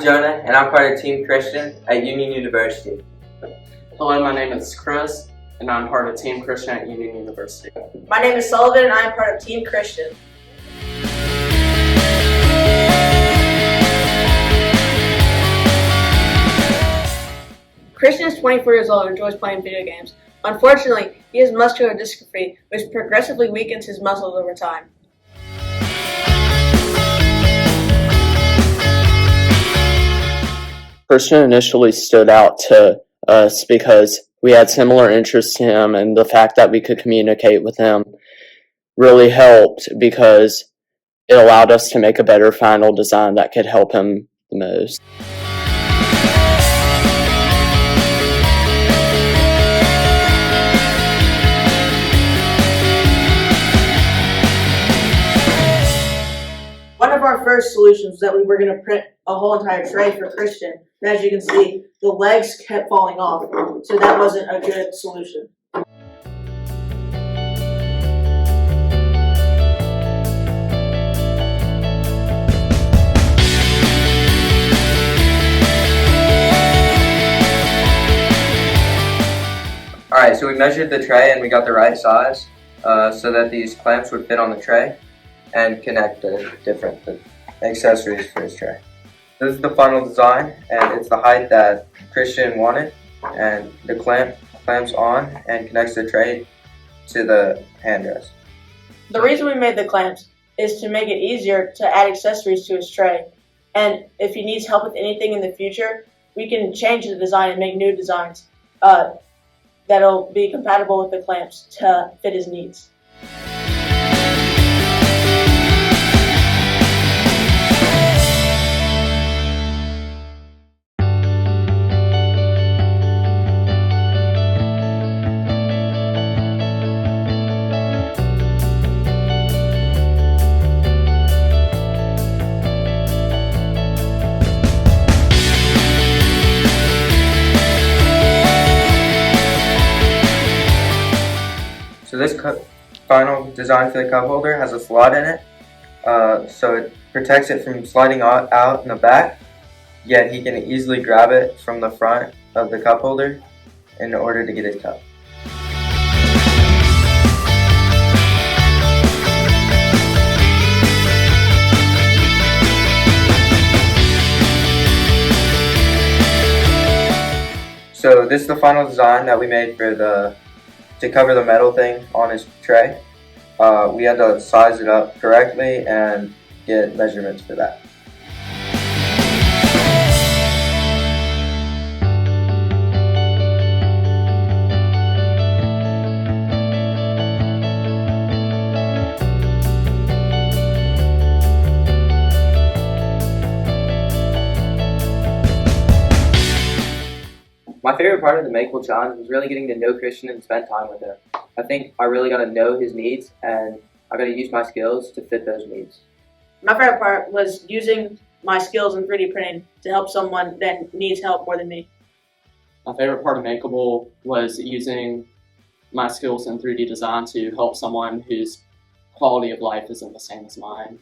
I'm Jonah, and I'm part of Team Christian at Union University. Hello, my name is Chris, and I'm part of Team Christian at Union University. My name is Sullivan, and I'm part of Team Christian. Christian is 24 years old and enjoys playing video games. Unfortunately, he has muscular dystrophy, which progressively weakens his muscles over time. Christian initially stood out to us because we had similar interests to him, and the fact that we could communicate with him really helped because it allowed us to make a better final design that could help him the most. One of our first solutions was that we were going to print a whole entire tray for Christian. And as you can see, the legs kept falling off, so that wasn't a good solution. Alright, so we measured the tray and we got the right size so that these clamps would fit on the tray and connect the different accessories for his tray. This is the final design, and it's the height that Christian wanted, and the clamps on and connects the tray to the hand rest. The reason we made the clamps is to make it easier to add accessories to his tray. And if he needs help with anything in the future, we can change the design and make new designs that'll be compatible with the clamps to fit his needs. So this final design for the cup holder has a slot in it, so it protects it from sliding out in the back, yet he can easily grab it from the front of the cup holder in order to get his cup. So this is the final design that we made for to cover the metal thing on his tray. We had to size it up correctly and get measurements for that. My favorite part of the Makeable Challenge was really getting to know Christian and spend time with him. I think I really got to know his needs, and I got to use my skills to fit those needs. My favorite part was using my skills in 3D printing to help someone that needs help more than me. My favorite part of Makeable was using my skills in 3D design to help someone whose quality of life isn't the same as mine.